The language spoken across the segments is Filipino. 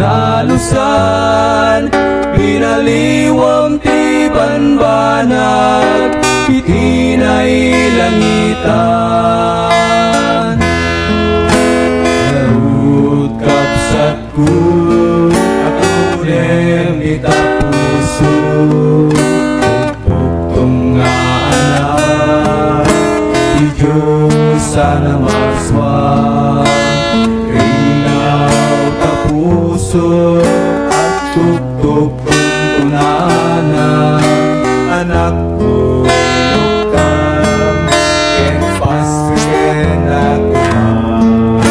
dinalusan, binaliwang ti banbanag, itinay langitan. Narut kapsat ko, akunem kita puso, tugtong nga anak, ti Diyos sana maswang, rinaw ta puso, at tugtog tuntunanan, anak ko, tukam, ken pasken agman.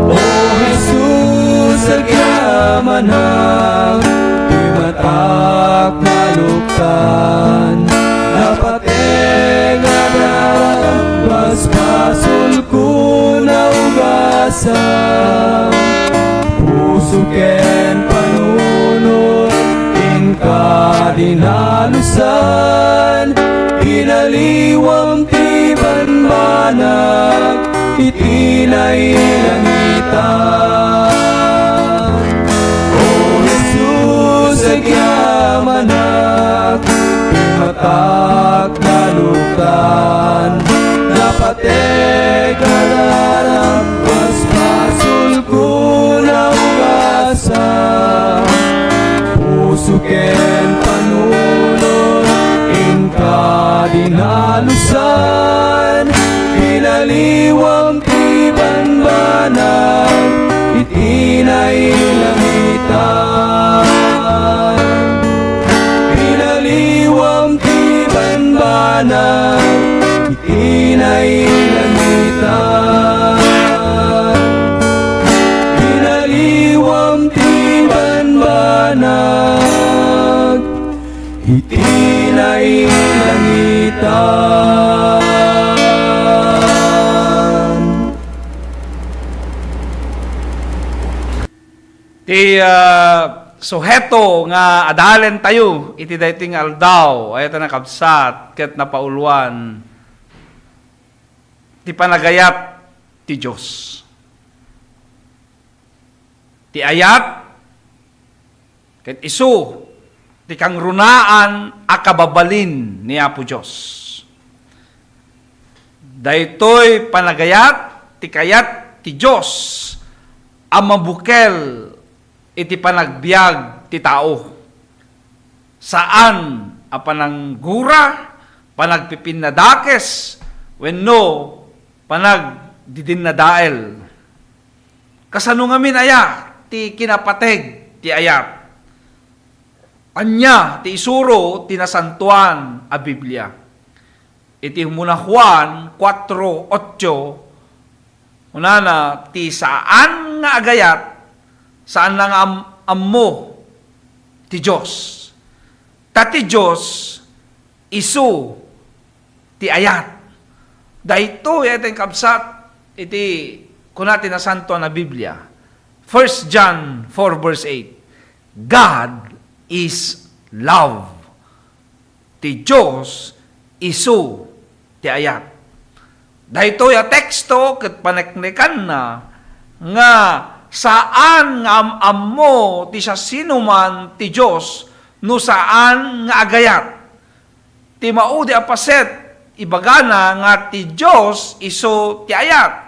O Jesus, agyamanang, di matak naluktan, napateng adarang, basbasul ko na ugasan, puso ken panunod, ingka dinalusan, inaliwang ti banbanag, itinay langitan. O Jesus, agyamanag, imatak naluktan, napateg adarang, basbasul ko na ugasan, puso ken panunod, ingka dinalusan, inaliwang ti banbanag, itinay langitan. Inaliwang ti banbanag, itinay langitan. Inaliwang ti banbanag, itinay langitan. Ti suheto nga adalen tayo iti dayting aldaw ayat na kabsat ket napauluan ti panagayat ti Dios. Ti ayat ket isu ti kangrunaan a kababalin ni Apo Dios. Daytoy panagayat ti kayat ti Dios a mabukel iti panagbiag ti tao. Saan a pananggura, panagpipinadakes, wenno panagdidinadael. Kasano ngamin aya ti kinapateg ti ayat. Anya ti isuro ti nasantuan a Biblia. Iti muna Juan 4:8 unana ti saan nga agayat, saan lang ammo ti Diyos. Tati Diyos, isu ti ayat. Dahito yating kabsat, iti kunati na santo na Biblia. 1 John 4:8. God is love. Ti Diyos, isu ti ayat. Dahito ya teksto, ket paneknekan na, nga saan nga ammo ti siya sinuman ti Diyos no saan nga agayat. Ti maudi apaset ibagana nga ti Diyos iso ti ayat.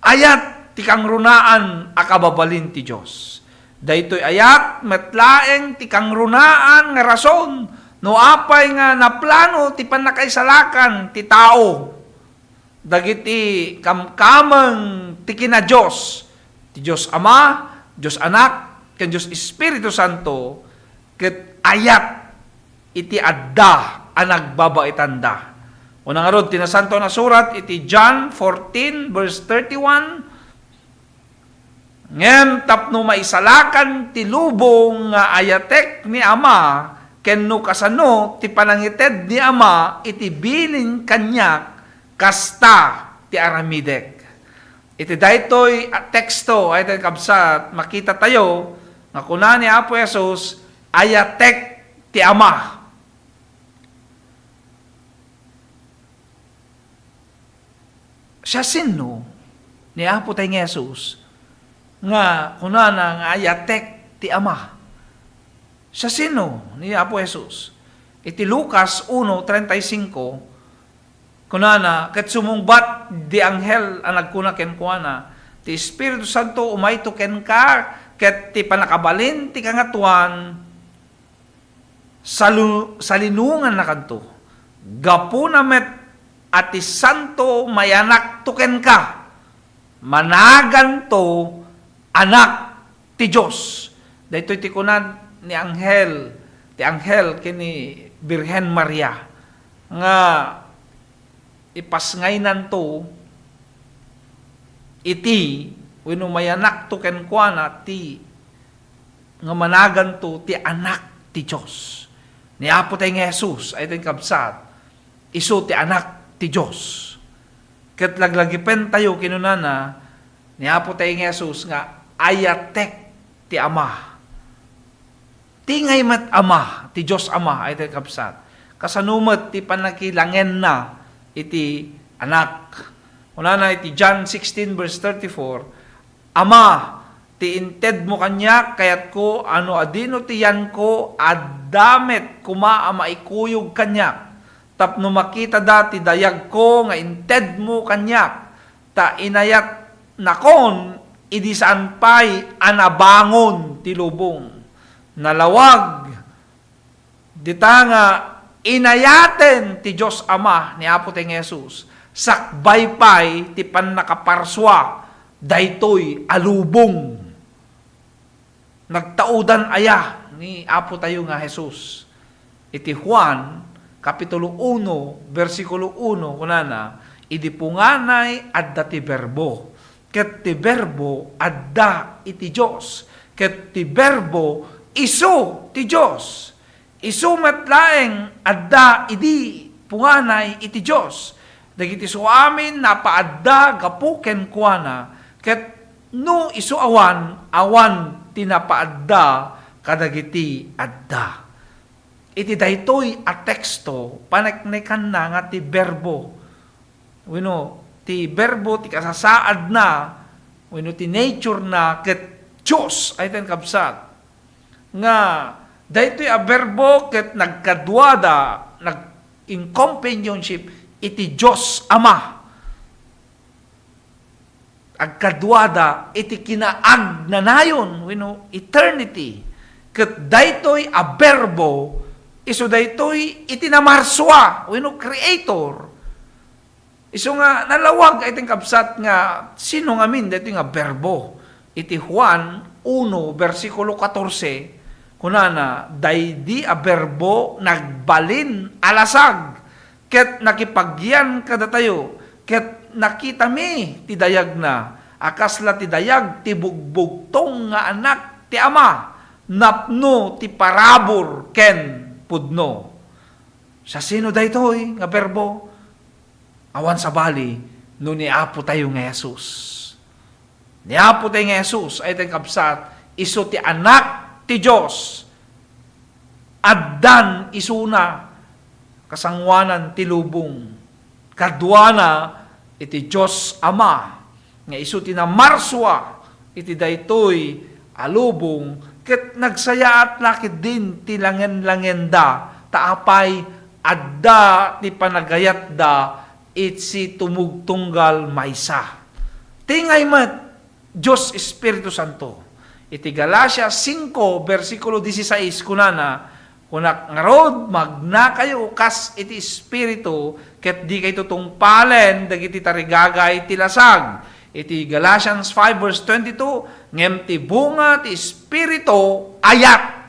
Ayat ti kangrunaan a kababalin ti Diyos. Daytoy ayat metlaeng ti kangrunaan nga rason no apay nga naplano ti panakaisalakan ti tao. Dagiti kamkameng ti kina Diyos. Ti Diyos Ama, Diyos Anak, ken Diyos Espiritu Santo, ket ayat iti adda a nagbabaitanda. Unang arod tinasanto na surat iti John 14:31. Ngem tapno maisalakan ti lubong nga ayatek ni Ama, ken no kasano ti panangited ni Ama iti bilin kanyak kasta ti aramidek. Iti daytoy teksto ay kabsat makita tayo nga kuna ni Apo Jesus ayatek ti Ama. Siya sino ni Apo tayo ng Jesus nga kunana nga ayatek ti Ama. Siya sino ni Apo Jesus? Iti Lucas 1:35 kunana ket sumungbat di anghel ang nagkuna ken kuana ti Espiritu Santo umayto ken ka ket ti panakabalin ti kangatuan sa linungan na kanto. Gapu na met at ti Santo mayanak tuken ka. Managan to anak ti Diyos. Dahito ti kunan ni anghel, ti anghel kini Birhen Maria nga ipasngaynan to iti wenno mayanak tuken kuana ti nga managan to ti anak ti Diyos. Ni Apo tayo nga Jesus, ay tayong kabsat, iso ti anak ti Diyos. Ket laglagipen tayo kinunana, ni Apo tayo nga Jesus, nga ayatek ti Ama. Tingay mat Ama, ti Diyos Ama, ay tayong kabsat. Kasanumat ti panakilangen na, iti anak. Unana iti John 16 verse 34, Ama, ti inted mo kanya, kayat ko, ano adino ti yan ko, adamet kuma maikuyog kanya. Tapno makita dati dayag ko, nga inted mo kanya, ta inayat nakon, idi saan pa'y anabangon ti lubong. Nalawag, dita nga, inayaten ti Diyos Ama, ni Apo tayong Jesus, sakbay pa'y ti pan nakaparswa, daytoy alubong. Nagtaudan aya ni Apo tayo nga Jesus. Iti Juan, Kapitulo 1, versikulo 1, kunana, idi punganay adda ti berbo. Ket ti berbo adda iti Diyos. Ket ti berbo isu ti Diyos. Isu metlaeng adda idi punganay iti Diyos. Dagiti so amin napaadda gapuken kuana. Ket no isu awan tinapaadda kadagiti adda. Iti daytoy a teksto paneknekan na nga ti berbo. Wenno ti berbo ti kasasaad na wenno ti nature na ket Dios ay ten kabsat. Nga daytoy a berbo ket nagkadwada in companionship iti Dios Ama. Agkadwada iti kinaag na nayon wenno eternity. Ket daytoy a berbo iso daytoy iti namarswa wenno creator. Iso nga nalawag ay ting kabsat nga sino ngamin daytoy nga berbo. Iti Juan 1 versikulo 14 kunana daydi a berbo nagbalin alasag ket nakipagyan kada tayo ket nakita mi ti dayag na akasla ti dayag ti bugbugtong nga anak ti Ama napno ti parabor ken pudno. Sa sino daytoy nga berbo? Awan sa bali no ni Apo tayo nga Jesus. Ni Apo tayo nga Jesus ay tayong kabsat iso ti anak ti Diyos. Addan isuna kasangwanan ti lubong. Kadwana iti Diyos Ama nga isu ti namarswa iti daytoy alubong ket nagsaya at lakit din ti langen-langenda taapay adda ti panagayat da iti tumugtunggal maysa. Tingay met Diyos Espiritu Santo. Iti Galacia 5 versikulo 16 kunana kunak ngarod magna kayo kas iti Espiritu ket di kayo tutungpalen dagiti tarigagay ti lasag. Iti Galatians 5 verse 22 ngem ti bunga ti Espiritu ayat.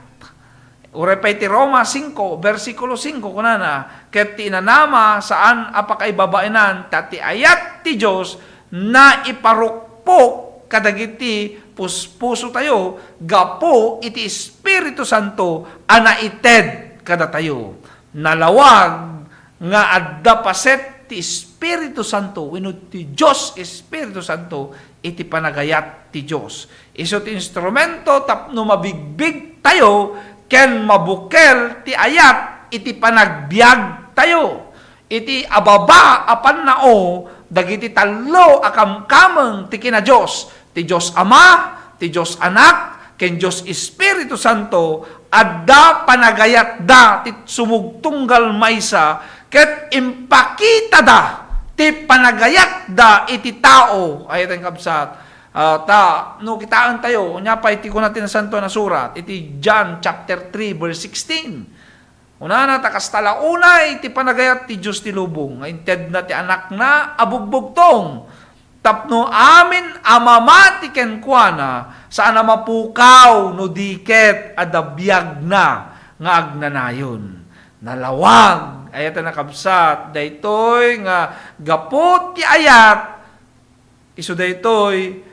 Urepay ti Roma 5 versikulo 5 kunana ket ti inanama saan apakay babainan tati ayat ti Dios na iparukpok kadagiti puspuso tayo gapo iti Espiritu Santo anaited kada tayo. Nalawag nga adda paset ti Espiritu Santo wenno ti Dios Espiritu Santo iti panagayat ti Dios. Isu ti instrumento tapno mabigbig tayo ken mabukel ti ayat iti panagbiag tayo. Iti ababa apan nao dagiti tallo akamkameng ti kina Dios. Ti Dios Ama, ti Diyos Anak, ken Diyos Espiritu Santo, adda panagayat da, ti sumugtunggal maysa, ket impakita da, ti panagayat da, iti tao, ay itang kabsat, no kitaan tayo, nya pa iti ko natin na santo na surat, iti John chapter 3 verse 16. Una na takas talaunay iti panagayat ti Dios ti lubong, nga inted na ti anak na abugbugtong. Tapno amin amamati ken kuana saan na mapukaw no diket adabiyag na nga agnanayon. Nalawag ayat na kabsat daytoy nga gapot ti ayat isu daytoy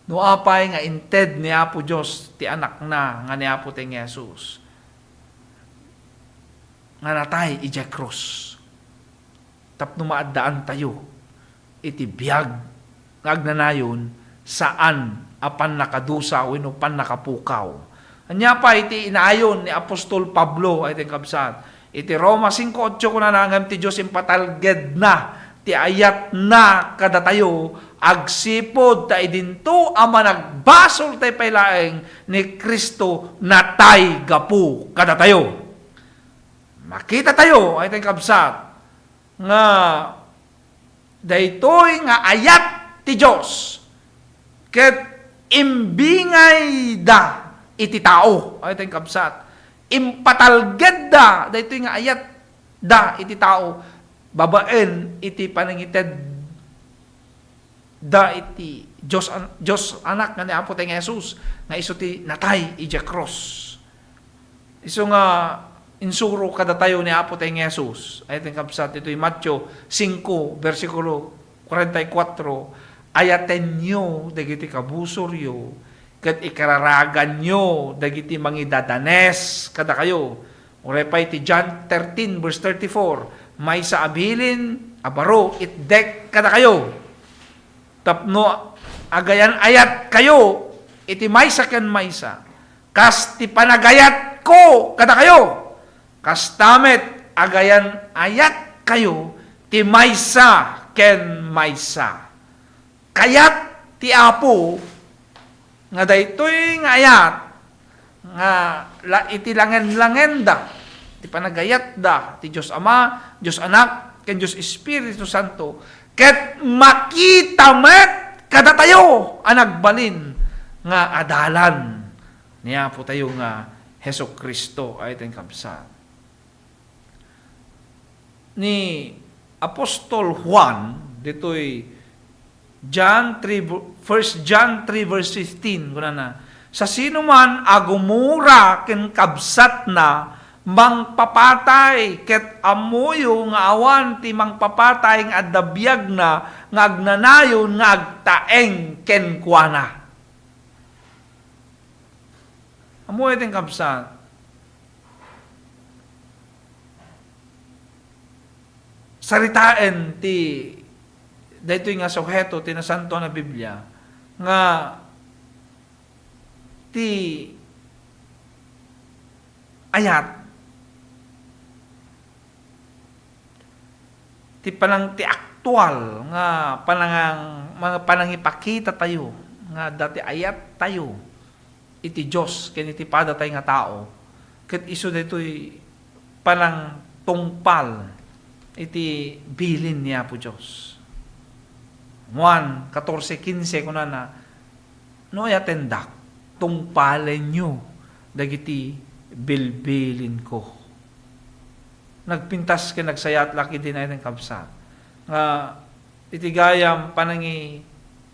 no apay nga inted ni Apo Dios ti anak na nga ni Apo teng Jesus. Nga natay ija krus. Tapno maaddaan tayo iti biyag nga agnanayon saan apan nakadusa wenno pan nakapukaw. Anya pa iti inaayon ni Apostol Pablo ay ting kabsat. Iti Roma 5:8 kuna nangam ti Dios impatalged na ti ayat na kadatayo agsipod ta idinto ama nagbasol tay paylaeng ni Kristo natay gapu kadatayo. Makita tayo ay ting kabsat nga daytoy nga ayat ti Dios ket imbingay da iti tao ay ting kabsat impatalged da daytoy nga ayat da iti tao babaen iti panangited da iti Dios anak nga ni Apo teng Jesus nga isu ti natay ija cross isu nga insuro kada tayo ni Apo teng Jesus ay ting kabsat ito'y Matthew 5 versikulo 44 ayaten nyo dagiti kabusoryo ket ikararagan nyo dagiti mangidadanes kada kayo. Uray pa iti John 13 verse 34 may sa abilin abaro itdek kada kayo. Tapno agayan ayat kayo iti maysa ken maysa. Kas ti panagayat ko kada kayo. Kas tamet agayan ayat kayo ti maysa ken maysa. Kayat ti Apo nga daytoy nga ayat nga iti langen-langen da ti panagayat da ti Dios Ama, Dios Anak, ken Dios Espiritu Santo ket makita met kada tayo ang nagbalin nga adalan niya po tayo nga Hesus Kristo ay tayong kabsat. Ni Apostol Juan ditoy John 1 John 3 verse 15 kuna na sa sino man agumura ken kabsat na mangpapatay ket amuyo nga awan ti mangpapatay nga adabiyag na nga agnanayon nga agtaeng ken kuana. Amuyo ting kabsat. Saritaen ti daytoy nga suheto ti nasanto na Biblia nga ti ayat ti panang ti aktual nga panangang mga panangipakita tayo nga dati ayat tayo iti Dios ken iti padatay nga tao ket isu daytoy panang tungpal iti bilin niya po Dios. Juan 14:15 kuna na no yatendak tungpalen nyo dagiti bilbilin ko. Nagpintas ken nagsayat laki din ay ng kabsat nga iti gayam panangi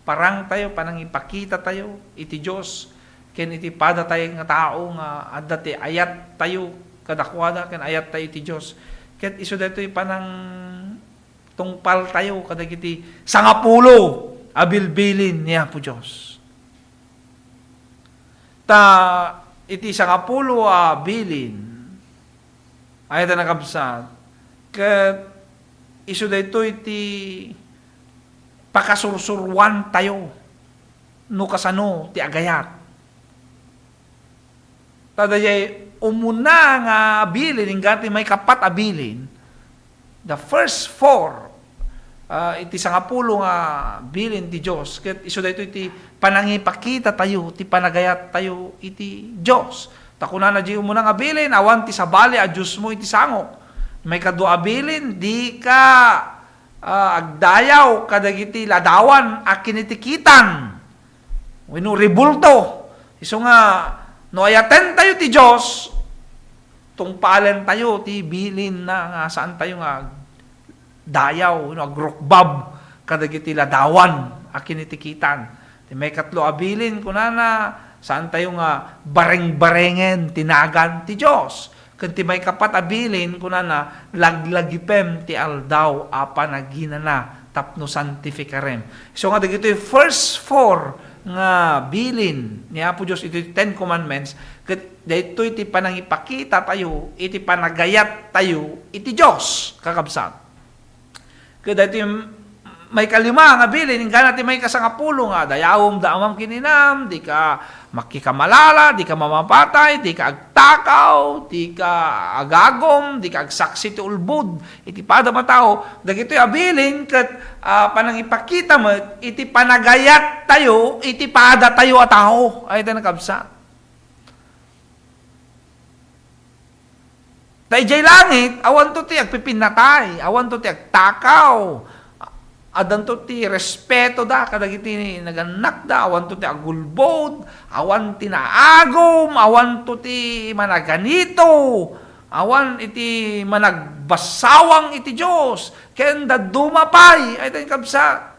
parang tayo panangi pakita tayo iti Dios ken iti padatay nga tao nga adda ti ayat tayo kadakwada ken ayat tayo iti Dios ket isu daytoy panang tungpal tayo kadagiti sangapulo abilbilin niya po Diyos. Ta iti sangapulo abilin ay ta nakabsat ket isu dayto iti pakasursurwan tayo no kasano ti agayat. Tadayay umuna nga abilin ingati may kapat abilin the first four iti sangapulo nga bilin ti Dios ket isu daytoy iti panangipakita tayo ti panagayat tayo iti Dios. Ta kunana di mo nga bilin awan ti sabali a Dios mo iti sangok. May kadua bilin di ka agdayaw kadagiti ladawan a kinitikitan. Wenno ribulto. Isu nga no ayaten tayo ti Dios tungpalen tayo ti bilin na nga saan tayo nga dayaw, agrukbab, kadagiti ladawan, akinitikitan. Di may katlo abilin, kunana, saan tayo nga bareng-barengen, tinagan ti Diyos. Kunti may kapat abilin, kunana, laglagipem ti aldaw, apa naginana, tapno santificarem. So nga, dagito yung first four nga bilin ni Apo Diyos, ito yung Ten Commandments, dito iti panangipakita tayo, iti panagayat tayo, iti Diyos, kakabsat. Kaya dito yung may kalima nga bilin, nga natin may kasangapulo nga, dayawom daamam kininam, di ka makikamalala, di ka mamapatay, di ka agtakaw, di ka agagom, di ka agsaksi ti ulbud, iti pada matao, dagito yung abilin, kat panangipakita mo, iti panagayat tayo, iti pada tayo a tao, ay tayo nakabsa. Dahil jay langit, awan to ti agpipinatay, awan to ti agtakaw, adan to ti respeto da, kadagiti naganak da, awan to ti agulbod, awan ti naagom, awan to ti managanito, awan iti managbasawang iti Diyos, kenda dumapay, ay tayo kabsa,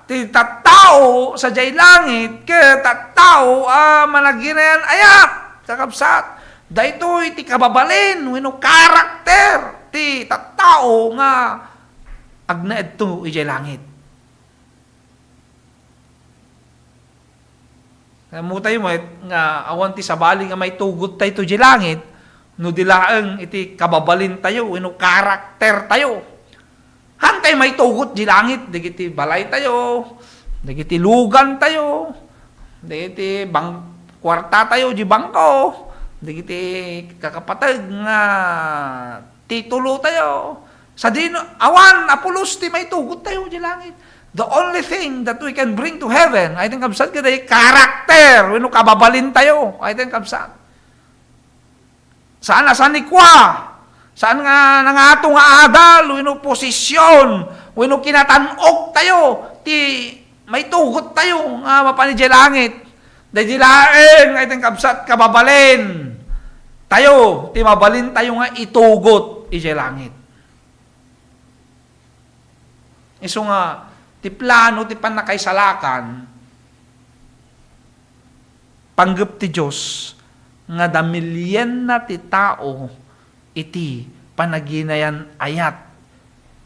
ti tattao sa jay langit, kaya tattao managinayan ayat, kakabsat. Dahito iti kababalin, wino karakter, ti tattao nga agnaed to ijay langit. Mutay mo nga awan ti sabali nga may tugot tayo to ijay langit, no dilaeng iti kababalin tayo, wino karakter tayo. Hantay may tugot ijay langit, digiti balay tayo, digiti lugan tayo, digiti kwarta tayo ijay bangko, digiti kakapatag nga titulo tayo. Sa din, awan, apulos, ti may tugot tayo di langit. The only thing that we can bring to heaven, ay din kabsat ka day, karakter, wino kababalin tayo, ay din kabsat. Saan ni kwa? Saan nga nangato nga adal, wino posisyon, wino kinatanog tayo, ti may tugot tayo, nga mapani di langit. Dahil di laeng, ay din kabsat, kababalin. Tayo, ti mabalin tayo nga itugot ije langit. Iso nga, ti plano, ti panakaisalakan, panggap ti Diyos, nga damilyen na ti tao, iti panaginayan ayat,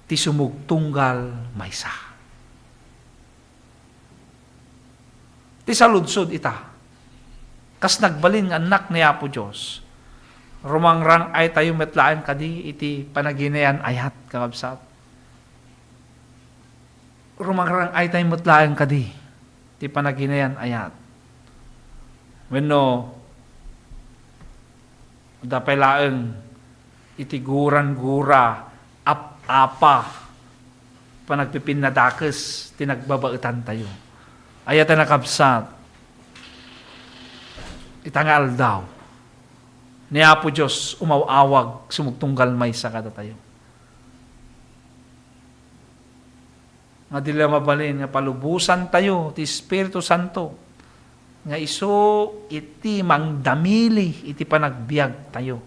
ti sumugtunggal maysa. Ti saludsod ita, kas nagbalin nga anak ni Apo Diyos, rumangrang ay tayo metlaan kadi iti panaginayan ayat kakabsat. Rumangrang ay tayo metlaan kadi iti panaginayan ayat. Wenno dapay laeng iti guran-gura apa panagpipinadakes tinagbabaetan tayo. Ayat na nakabsat itangal daw ni Apo Diyos umawawag sumugtunggal maysa kada tayo. Nga dila mabalin nga palubusan tayo ti Espiritu Santo nga iso iti mangdamili iti panagbiag tayo.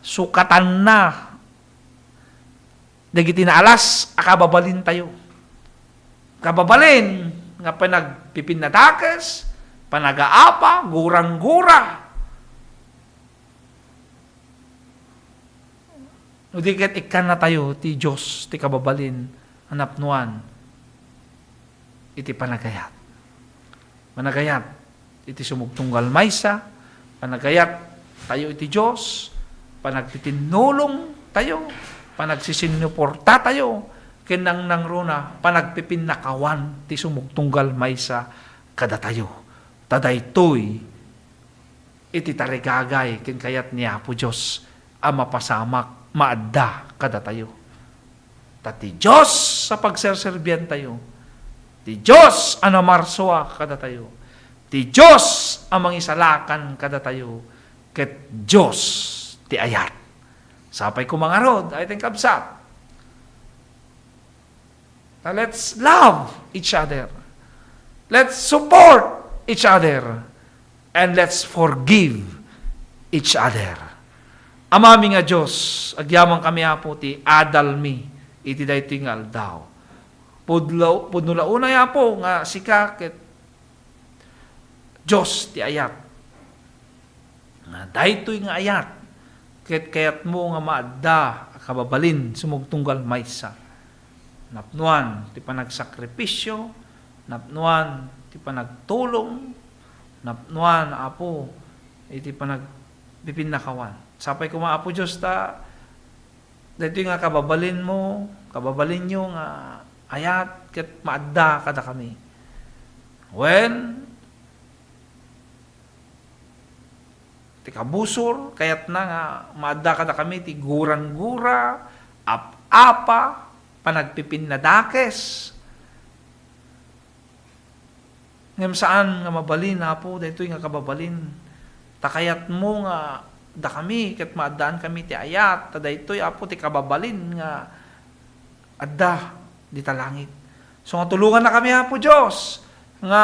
Sukatan na dagiti naalas akababalin tayo. Kababalin nga panagpipinadakas, panagaapa, gurang-gura. No diket ikan na tayo ti Diyos, ti kababalin, anapnuan, iti panagayat. Panagayat, iti sumugtunggal maysa, panagayat tayo iti Diyos, panagtitinulong tayo, panagsisinuporta tayo, kinang nang runa, panagpipinakawan, ti sumugtunggal maysa, kada tayo. Tadaytoy, iti tarigagay, kin kayat ni Apo Diyos, ang mapasamak, maadda kada tayo. Ti Diyos sa pagserserbiyan tayo. Ti Diyos ang namarswa kada tayo. Ti Diyos ang mangisalakan kada tayo. Ket Diyos ti ayat. Sapay ko mga rod, I think kabsat. Let's love each other. Let's support each other. And let's forgive each other. Amami nga Diyos, agyaman kami apo ti adalmi, iti daytoy nga aldaw. Pudnulauna ya po nga sika ket Diyos ti ayat. Nga daytoy nga ayat, ket kayat mo nga maadda kababalin sumugtunggal maysa. Napnuan ti panagsakripisyo, napnuan ti panagtulong, napnuan apo iti panagbipinakawan. Sapay ko mga apo Diyos ta, dito nga kababalin mo, kababalin nyo nga ayat, ket maadda kada kami. When ti kabusor, kayat na nga maadda kada kami, ti gurang-gura, apa, panagpipin na dakes. Ngem saan nga mabalin na po, dito nga kababalin. Takayat mo nga da kami, ket maadaan kami ti ayat, tada ito'y apo ti kababalin nga adda di talangit. So nga tulungan na kami apo Diyos, nga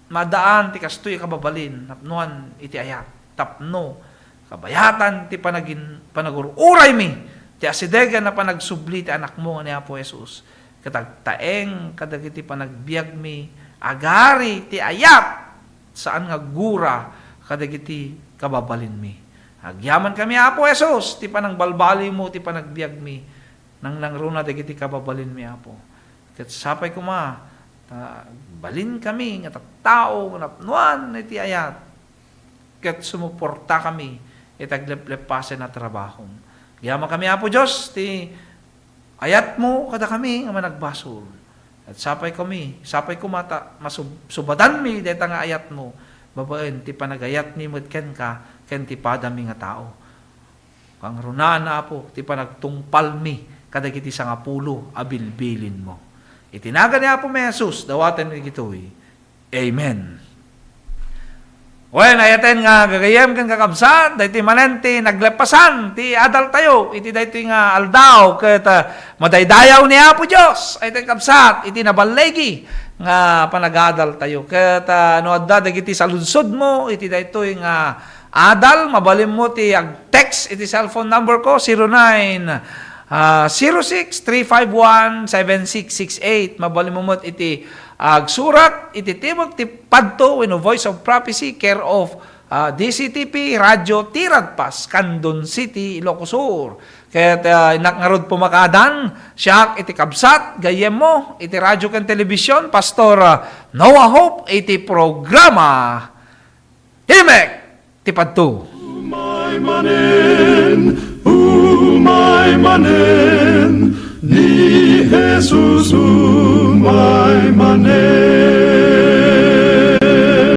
madaan ti kastoy kababalin, napnuan iti ayat, tapno, kabayatan ti panagururay mi, ti asidega na panagsubli ti anak mo nga ni Apo Jesus, katagtaeng kadagiti panagbiag mi, agari ti ayat, saan nga gura kadagiti kababalin mi. Agyaman kami Apo Jesus, ti panangbalbali mo, ti panagbiag mi, nang nangruna dagiti kababalin mi Apo. Ket sapay ko balin kami, nga tattao, napnuan, iti ayat, ket sumuporta kami, itagleplepasen na trabaho. Agyaman kami Apo Diyos, ti ayat mo, kada kami, nga managbasol. At sapay ko masubadan mi, deta nga ayat mo, babaen, ti panagayat mi mo't ken ka, ken ti padami nga tao. Kang runaan na Apo, ti panagtungpal mi, kadagiti sa nga pulo, abilbilin mo. Itinaga ni Apo may Jesus, dawaten mi gitoy. Amen. Well, ayaten nga gagayem kan kakabsat, dayti manenti naglepasan ti adal tayo, iti dayti nga aldaw ket madaydayaw ni Apo Dios. Ayaten kabsat, iti nabalegi nga panagadal tayo. Ket no adda dagiti saludsod mo, iti daytoy nga adal, mabalim mo ti ag-text iti cellphone number ko 06-351-7668. Mabalim mo iti agsurat, iti tibok ti padto wenno Voice of Prophecy, care of DCTP, Radyo Tiradpas, Candon City, Ilocos Sur. Kaya inakngarod pumakadan, siya iti kabsat, gayem mo, iti radyo ken telebisyon, Pastor Noah Hope, iti programa, Himek, ti padto. Umay manen, umay